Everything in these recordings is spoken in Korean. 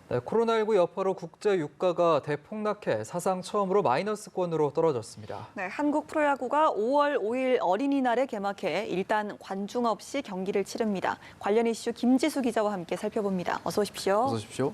네, 코로나19 여파로 국제 유가가 대폭락해 사상 처음으로 마이너스권으로 떨어졌습니다. 네, 한국 프로야구가 5월 5일 어린이날에 개막해 일단 관중 없이 경기를 치릅니다. 관련 이슈 김지수 기자와 함께 살펴봅니다. 어서 오십시오. 어서 오십시오.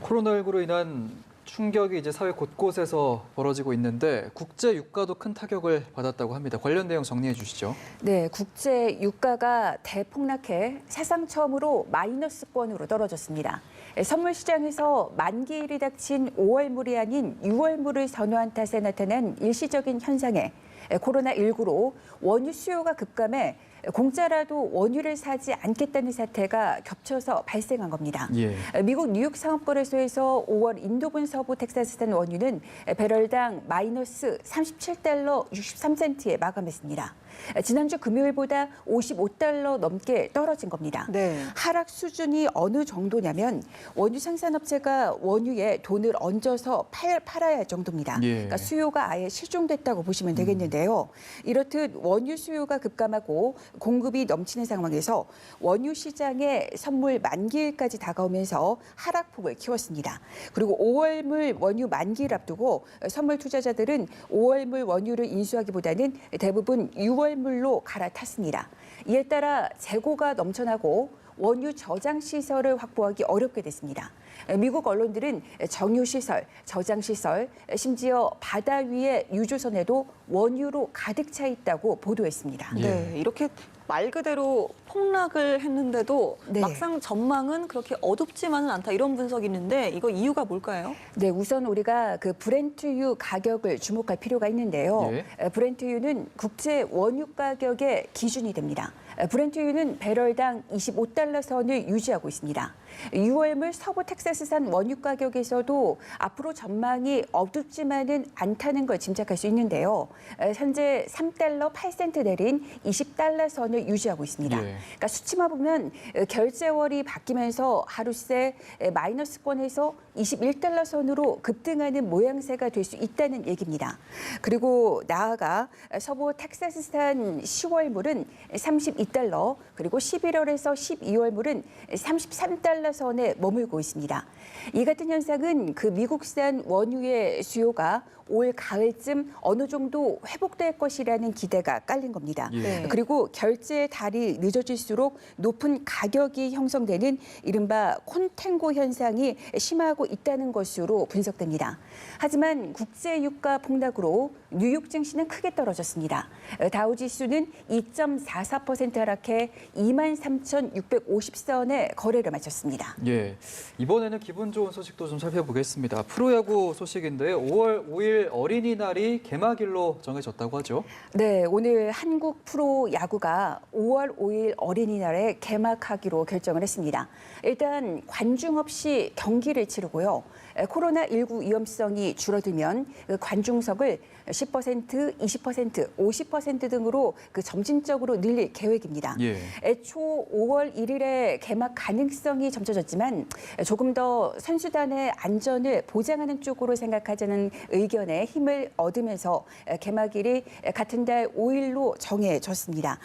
코로나19로 인한 충격이 이제 사회 곳곳에서 벌어지고 있는데 국제 유가도 큰 타격을 받았다고 합니다. 관련 내용 정리해 주시죠. 네, 국제 유가가 대폭락해 사상 처음으로 마이너스권으로 떨어졌습니다. 선물 시장에서 만기일이 닥친 5월물이 아닌 6월물을 선호한 탓에 나타난 일시적인 현상에 코로나19로 원유 수요가 급감해 공짜라도 원유를 사지 않겠다는 사태가 겹쳐서 발생한 겁니다. 예. 미국 뉴욕 상업거래소에서 5월 인도분 서부 텍사스산 원유는 배럴당 마이너스 37달러 63센트에 마감했습니다. 지난주 금요일보다 55달러 넘게 떨어진 겁니다. 네. 하락 수준이 어느 정도냐면 원유 생산업체가 원유에 돈을 얹어서 팔아야 할 정도입니다. 예. 그러니까 수요가 아예 실종됐다고 보시면 되겠는데요. 이렇듯 원유 수요가 급감하고 공급이 넘치는 상황에서 원유 시장의 선물 만기일까지 다가오면서 하락폭을 키웠습니다. 그리고 5월물 원유 만기를 앞두고 선물 투자자들은 5월물 원유를 인수하기보다는 대부분 6월물로 갈아탔습니다. 이에 따라 재고가 넘쳐나고 원유 저장 시설을 확보하기 어렵게 됐습니다. 미국 언론들은 정유시설, 저장시설, 심지어 바다 위의 유조선에도 원유로 가득 차 있다고 보도했습니다. 예. 네, 이렇게 말 그대로 폭락을 했는데도 네. 막상 전망은 그렇게 어둡지만은 않다 이런 분석이 있는데 이거 이유가 뭘까요? 네, 우선 우리가 그 브렌트유 가격을 주목할 필요가 있는데요. 예. 브렌트유는 국제 원유 가격의 기준이 됩니다. 브렌트유는 배럴당 25달러 선을 유지하고 있습니다. 6월물 서부 텍사스산 원유 가격에서도 앞으로 전망이 어둡지만은 않다는 걸 짐작할 수 있는데요. 현재 3달러 8센트 내린 20달러 선을 유지하고 있습니다. 예. 그러니까 수치만 보면 결제월이 바뀌면서 하루새 마이너스권에서 21달러 선으로 급등하는 모양새가 될 수 있다는 얘기입니다. 그리고 나아가 서부 텍사스산 10월물은 32달러, 그리고 11월에서 12월물은 33달러 선에 머물고 있습니다. 이 같은 현상은 그 미국산 원유의 수요가 올 가을쯤 어느 정도 회복될 것이라는 기대가 깔린 겁니다. 예. 그리고 결제 달이 늦어질수록 높은 가격이 형성되는 이른바 콘탱고 현상이 심화하고 있다는 것으로 분석됩니다. 하지만 국제 유가 폭락으로 뉴욕 증시는 크게 떨어졌습니다. 다우지수는 2.44% 하락해 23,650선에 거래를 마쳤습니다. 예. 이번에는 기분 좋은 소식도 좀 살펴보겠습니다. 프로야구 소식인데 5월 5일 어린이날이 개막일로 정해졌다고 하죠. 네, 오늘 한국 프로야구가 5월 5일 어린이날에 개막하기로 결정을 했습니다. 일단 관중 없이 경기를 치르고요. 코로나19 위험성이 줄어들면 관중석을 10%, 20%, 50% 등으로 점진적으로 늘릴 계획입니다. 예. 애초 5월 1일에 개막 가능성이 점쳐졌지만 조금 더 선수단의 안전을 보장하는 쪽으로 생각하자는 의견에 힘을 얻으면서 개막일이 같은 달 5일로 정해졌습니다.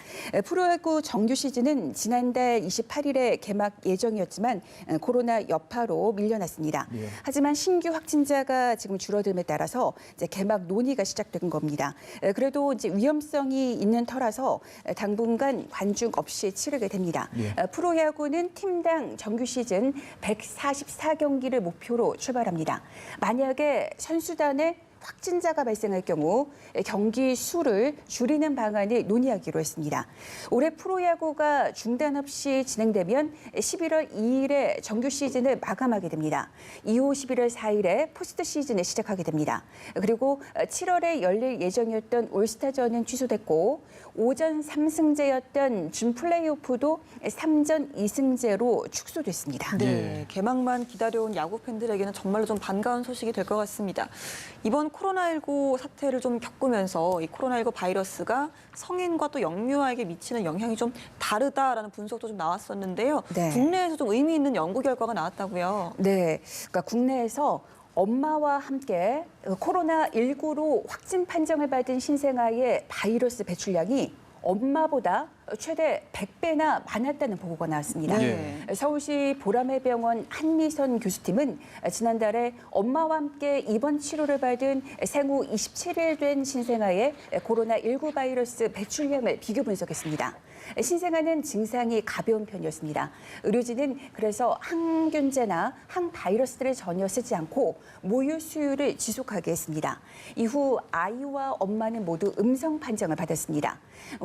프로야구 정규 시즌은 지난달 28일에 개막 예정이었지만 코로나 여파로 밀려났습니다. 예. 하지만 신규 확진자가 지금 줄어듦에 따라서 이제 개막 논의가 시작된 겁니다. 그래도 이제 위험성이 있는 터라서 당분간 관중 없이 치르게 됩니다. 예. 프로야구는 팀당 정규 시즌 144경기를 목표로 출발합니다. 만약에 선수단에 확진자가 발생할 경우 경기 수를 줄이는 방안을 논의하기로 했습니다. 올해 프로야구가 중단 없이 진행되면 11월 2일에 정규 시즌을 마감하게 됩니다. 이후 11월 4일에 포스트 시즌을 시작하게 됩니다. 그리고 7월에 열릴 예정이었던 올스타전은 취소됐고 오전 3승제였던 준 플레이오프도 3전 2승제로 축소됐습니다. 네, 개막만 기다려온 야구 팬들에게는 정말로 좀 반가운 소식이 될 것 같습니다. 이번 코로나19 사태를 좀 겪으면서 이 코로나19 바이러스가 성인과 또 영유아에게 미치는 영향이 좀 다르다라는 분석도 좀 나왔었는데요. 네. 국내에서 좀 의미 있는 연구 결과가 나왔다고요. 네, 그러니까 국내에서 엄마와 함께 코로나19로 확진 판정을 받은 신생아의 바이러스 배출량이 엄마보다 최대 100배나 많았다는 보고가 나왔습니다. 네. 서울시 보라매병원 한미선 교수팀은 지난달에 엄마와 함께 입원 치료를 받은 생후 27일 된 신생아의 코로나19 바이러스 배출량을 비교 분석했습니다. 신생아는 증상이 가벼운 편이었습니다. 의료진은 그래서 항균제나 항바이러스들을 전혀 쓰지 않고 모유 수유를 지속하게 했습니다. 이후 아이와 엄마는 모두 음성 판정을 받았습니다.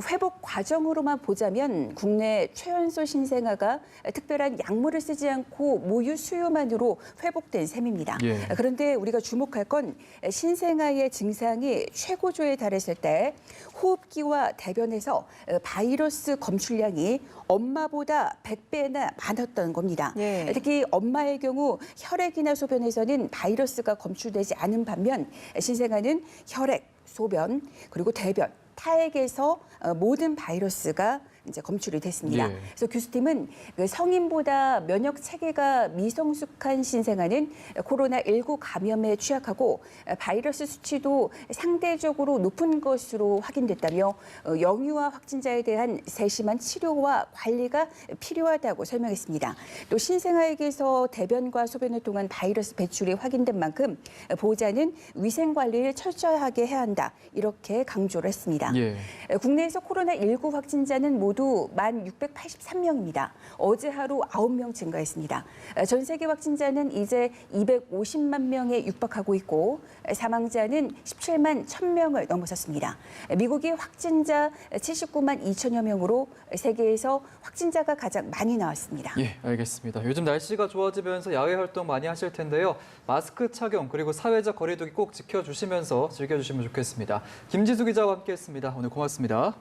회복 과정으로만 보자면 국내 최연소 신생아가 특별한 약물을 쓰지 않고 모유 수유만으로 회복된 셈입니다. 예. 그런데 우리가 주목할 건 신생아의 증상이 최고조에 달했을 때 호흡기와 대변에서 바이러스 검출량이 엄마보다 100배나 많았던 겁니다. 예. 특히 엄마의 경우 혈액이나 소변에서는 바이러스가 검출되지 않은 반면 신생아는 혈액, 소변, 그리고 대변, 타액에서 모든 바이러스가 이제 검출이 됐습니다. 예. 그래서 교수팀은 그 성인보다 면역 체계가 미성숙한 신생아는 코로나19 감염에 취약하고 바이러스 수치도 상대적으로 높은 것으로 확인됐다며 영유아 확진자에 대한 세심한 치료와 관리가 필요하다고 설명했습니다. 또 신생아에게서 대변과 소변을 통한 바이러스 배출이 확인된 만큼 보호자는 위생 관리를 철저하게 해야 한다. 이렇게 강조를 했습니다. 예. 국내에서 코로나19 확진자는 모두 1,683명입니다. 어제 하루 9명 증가했습니다. 전 세계 확진자는 이제 250만 명에 육박하고 있고 사망자는 17만 1,000명을 넘어섰습니다. 미국이 확진자 79만 2천여 명으로 세계에서 확진자가 가장 많이 나왔습니다. 예, 알겠습니다. 요즘 날씨가 좋아지면서 야외 활동 많이 하실 텐데요. 마스크 착용 그리고 사회적 거리두기 꼭 지켜주시면서 즐겨주시면 좋겠습니다. 김지수 기자와 함께했습니다. 오늘 고맙습니다.